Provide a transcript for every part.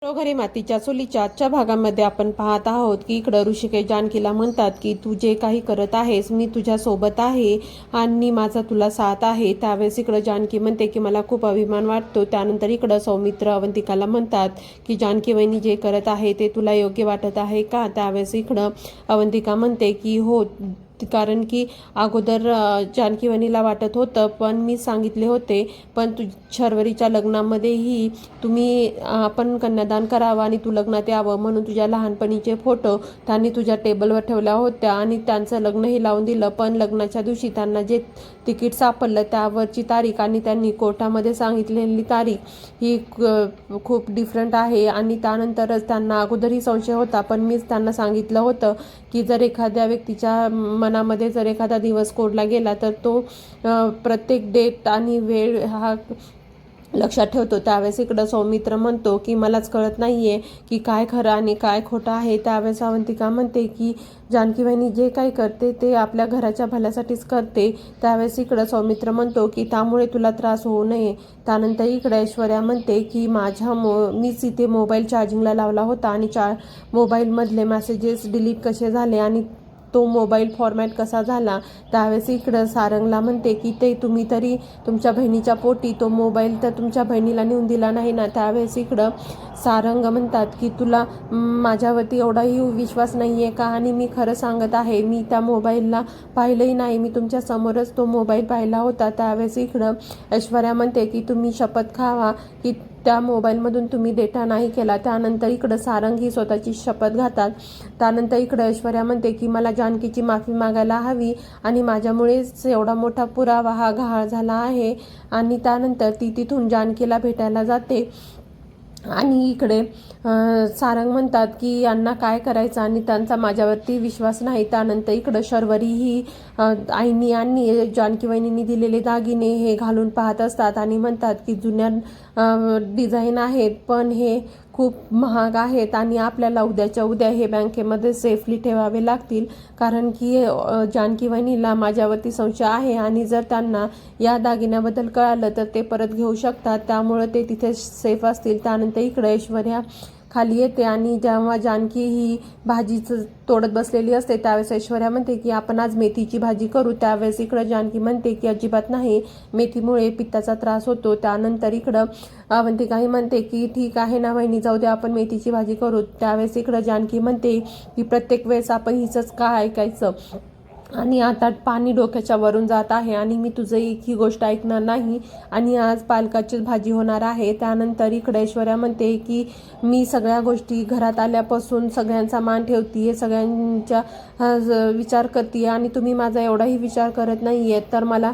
घरोघरी मातीच्या चुलीच्या आजच्या भागामध्ये आपण पाहत आहोत की इकडं ऋषिकेश जानकीला म्हणतात की तू जे काही करत आहेस मी तुझ्या सोबत आहे आणि माझा तुला साथ आहे। त्यावेळेस इकडं जानकी म्हणते की मला खूप अभिमान वाटतो। त्यानंतर इकडं सौमित्र अवंतिकाला म्हणतात की जानकी वहिनी जे करत आहे ते तुला योग्य वाटत आहे का। त्यावेळेस इकडं अवंतिका म्हणते की हो, कारण की अगोदर जानकी वहिनीला वाटत होतं पण मी सांगितले होते, पण तू शर्वरीच्या लग्नामध्येही तुम्ही आपण कन्यादान करावं आणि तू लग्नात यावं म्हणून तुझ्या लहानपणीचे फोटो त्यांनी तुझ्या टेबलवर ठेवल्या होत्या आणि त्यांचं लग्नही लावून दिलं। पण लग्नाच्या दिवशी त्यांना जे तिकीट सापडलं त्यावरची तारीख आणि त्यांनी कोर्टामध्ये सांगितलेली तारीख ही खूप डिफरंट आहे आणि त्यानंतरच त्यांना अगोदरही संशय होता, पण मीच त्यांना सांगितलं होतं की जर एखाद्या व्यक्तीच्या मनामध्ये जर एखादा दिवस कोरला गेला तर तो प्रत्येक डेट आणि वेळ हा लक्षात ठेवतो। त्यावेळेस इकडं सौमित्र म्हणतो की मलाच कळत नाहीये की काय खरं आणि काय खोटं आहे। त्यावेळेस अवंतिका म्हणते की जानकी वहिनी जे काही करते ते आपल्या घराच्या भल्यासाठीच करते। त्यावेळेस इकडं सौमित्र म्हणतो की त्यामुळे तुला त्रास होऊ नये। त्यानंतर इकडे ऐश्वर्या म्हणते की मीच इथे मोबाईल चार्जिंगला लावला होता आणि मोबाईलमधले मेसेजेस डिलीट कसे झाले आणि तो मोबाईल फॉर्मॅट कसा झाला। त्यावेळेस इकडं सारंगला म्हणते की ते तुम्ही तरी तुमच्या बहिणीच्या पोटी तो मोबाईल तर तुमच्या बहिणीला नेऊन दिला नाही ना। त्यावेळेस इकडं सारंग म्हणतात की तुला माझ्यावरती एवढाही विश्वास नाही आहे का, आणि मी खरं सांगत आहे, मी त्या मोबाईलला पाहिलंही नाही, मी तुमच्या समोरच तो मोबाईल पाहिला होता। त्यावेळेस इकडं ऐश्वर्या म्हणते की तुम्ही शपथ खावा की त्या मोबाईलमधून तुम्ही डेटा नाही केला। त्यानंतर इकडं सारंग ही स्वतःची शपथ घातात। त्यानंतर इकडं ऐश्वर्या म्हणते की मला जानकीची माफी मागायला हवी आणि माझ्यामुळेच एवढा मोठा पुरावा हा गहाळ झाला आहे। आणि त्यानंतर ती तिथून जानकीला भेटायला जाते आणि इकडे सारंग म्हणतात की यांना काय करायचं आणि त्यांचा माझ्यावरती विश्वास नाही। त्यानंतर इकडं शर्वरी ही आईनी आणि जानकी वहिनींनी दिलेले दागिने हे घालून पाहत असतात आणि म्हणतात की जुन्या डिझाईन आहेत पण हे खूप महाग आहेत आणि आपल्याला उद्याच्या उद्या हे बँकेमध्ये सेफली ठेवावे लागतील, कारण की जानकी वहिनीला माझ्यावरती संशय आहे आणि जर त्यांना या दागिन्याबद्दल कळालं तर ते परत घेऊ शकतात, त्यामुळे ते तिथे सेफ असतील। त्यानंतर इकडे ऐश्वर्या खाली येते आणि जेव्हा जानकी ही भाजीचं तोडत बसलेली असते त्यावेळेस ऐश्वर्या म्हणते की आपण आज मेथीची भाजी करू। त्यावेळेस इकडं जानकी म्हणते की अजिबात नाही, मेथीमुळे पित्ताचा त्रास होतो। त्यानंतर इकडं अवंतिकाही म्हणते की ठीक आहे ना वहिनी, जाऊ दे आपण मेथीची भाजी करू। त्यावेळेस इकडं जानकी म्हणते की प्रत्येक वेळेस आपण हिचंच का ऐकायचं, आणि आता पाणी डोक्याच्या वरून जात आहे आणि मी तुझं एक ही गोष्ट ऐकणार नाही आणि आज पालकाचीच भाजी होणार आहे। त्यानंतर इकडे ऐश्वर्या म्हणते की मी सगळ्या गोष्टी घरात आल्यापासून सगळ्यांचा मान ठेवते, सगळ्यांच्या विचार करते आणि तुम्ही माझा एवढाही विचार करत नाही आहे, तर मला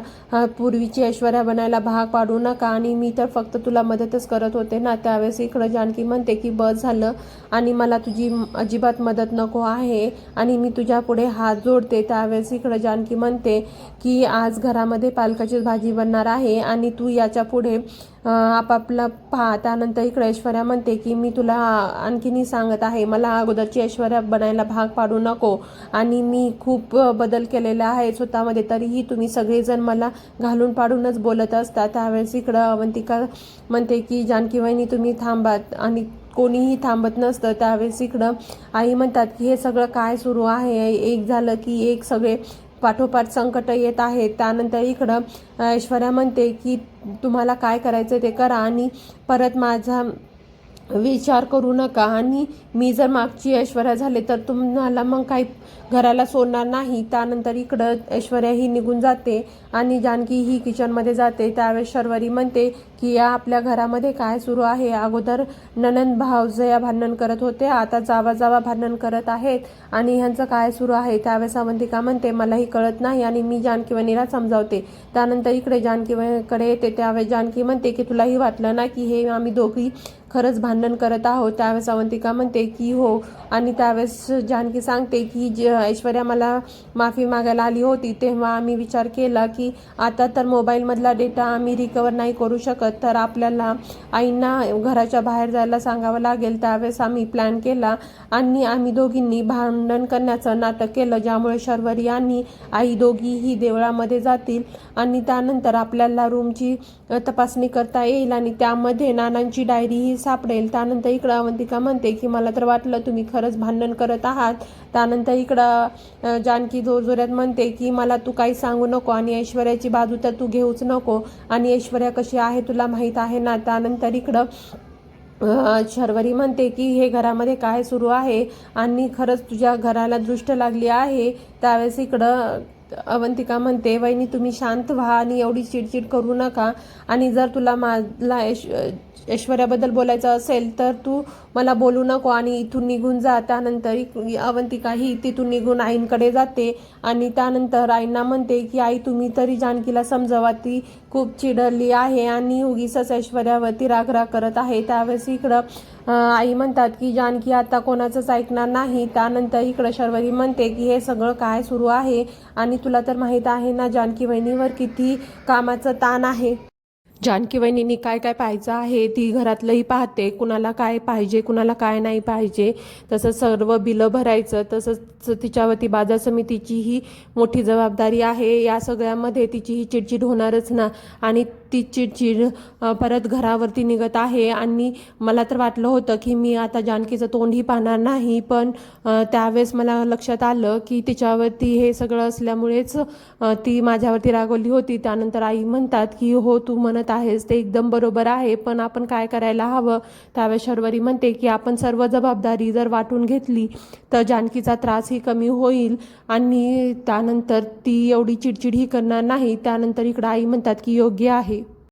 पूर्वीची ऐश्वर्या बनायला भाग पाडू नका आणि मी तर फक्त तुला मदतच करत होते ना। त्यावेळेस इकडं जानकी म्हणते की बस झालं आणि मला तुझी अजिबात मदत नको आहे आणि मी तुझ्या पुढे हात जोडते। त्यावेळेस इकडे जानकी म्हणते की आज घरामध्ये पालकाचीच भाजी बनणार आहे आणि तू याच्या पुढे आपापला पहा। त्यानंतर इकडे ऐश्वर्या म्हणते की मी तुला आणखीनही सांगत आहे, मला अगोदरची ऐश्वर्या बनायला भाग पाडू नको आणि मी खूप बदल केलेला आहे स्वतःमध्ये, तरीही तुम्ही सगळेजण मला घालून पाडूनच बोलत असता। त्यावेळेस इकडं अवंतिका म्हणते की जानकी वहिनी तुम्ही थांबात आणि कोणीही थांबत नसतं। त्यावेळेस इकडं आई म्हणतात की हे सगळं काय सुरू आहे, एक झालं की एक सगळे पाठोपाठ संकट येत आहेत। त्यानंतर इकडं ऐश्वर्या म्हणते की तुम्हाला काय करायचं ते करा आणि परत माझा विचार करू नका आणि मी जर मागची ऐश्वर्या झाले तर तुम्हाला मग काही घराला सोडणार नाही। त्यानंतर इकडं ऐश्वर्या ही निघून जाते आणि जानकी ही किचनमध्ये जाते। त्यावेळेस शर्वरी म्हणते की या आपल्या घरामध्ये काय सुरू आहे, अगोदर नणंद भावजया भांडण करत होते, आता जावा जावा भांडण करत आहेत आणि ह्यांचं काय सुरू आहे। त्यावेळेस अवंतिका म्हणते मलाही कळत नाही आणि मी जानकी वहिनीला समजावते। त्यानंतर इकडे जानकी वहिनीकडे येते, त्यावेळेस जानकी म्हणते की तुलाही वाटलं ना की हे आम्ही दोघी खरंच भांडण करत आहोत। त्यावेळेस अवंतिका म्हणते की हो, आणि त्यावेळेस जानकी सांगते की ऐश्वर्या मला माफी मागायला आली होती तेव्हा आम्ही विचार केला की आता तर मोबाईलमधला डेटा आम्ही रिकवर नाही करू शकत, तर आपल्याला आईंना घराच्या बाहेर जायला सांगावं लागेल। त्यावेळेस आम्ही प्लॅन केला आणि आम्ही दोघींनी भांडण करण्याचं नाटक केलं, ज्यामुळे शर्वरी आणि आई दोघीही देवळामध्ये जातील आणि त्यानंतर आपल्याला रूमची तपासणी करता येईल आणि त्यामध्ये नानांची डायरी ही सापडेल. त्यानंतर इकडं अवंतिका म्हणते की मला तर वाटलं तुम्ही खरंच भांडण करत आहात. त्यानंतर इकडं जानकी जोरजोरात म्हणते की मला तू काही सांगू नको आणि ऐश्वर्याची बाजू तर तू घेऊच नको आणि ऐश्वर्या कशी आहे तुला माहीत आहे ना. त्यानंतर इकडं शर्वरी म्हणते की हे घरामध्ये काय सुरू आहे आणि खरंच तुझ्या घराला दृष्ट लागली आहे. त्यावेळेस इकडं अवंतिका म्हणते वहिनी तुम्ही शांत व्हा आणि एवढी चिडचिड करू नका आणि जर तुला मला ऐश्वर्याबद्दल बोलायचं असेल तर तू मला बोलू नको आणि इथून निघून जा. त्यानंतर अवंतिका ही तिथून निघून आईंकडे जाते आणि त्यानंतर आईंना म्हणते की आई तुम्ही तरी जानकीला समजावा, ती खूप चिडली आहे आणि उगीचच ऐश्वर्यावरती रागराग करत आहे. त्यावेळेस इकडं आई म्हणतात की जानकी आता कोणाचंच ऐकणार नाही. त्यानंतर इकडं शर्वरी म्हणते की हे सगळं काय सुरू आहे आणि तुला तर माहीत आहे ना जानकी वहिनीवर किती कामाचं ताण आहे. जानकी वहिनींनी काय काय पाहायचं आहे ती घरातलंही पाहते, कुणाला काय पाहिजे कुणाला काय नाही पाहिजे, तसंच सर्व बिलं भरायचं, तसंच तिच्यावरती बाजार समितीचीही मोठी जबाबदारी आहे. या सगळ्यामध्ये तिचीही चिडचिड होणारच ना आणि ती चिडचिड परत घरावरती निघत आहे. आणि मला तर वाटलं होतं की मी आता जानकीचं तोंडही पाहणार नाही, पण त्यावेळेस मला लक्षात आलं की तिच्यावरती हे सगळं असल्यामुळेच ती माझ्यावरती रागवली होती. त्यानंतर आई म्हणतात की हो तू म्हणत आहेस ते एकदम बरोबर आहे, पण आपण काय करायला हवं. त्यावेळेस शर्वरी म्हणते की आपण सर्व जबाबदारी जर वाटून घेतली तर जानकीचा त्रासही कमी होईल आणि त्यानंतर ती एवढी चिडचिडही करणार नाही. त्यानंतर इकडं आई म्हणतात की योग्य आहे.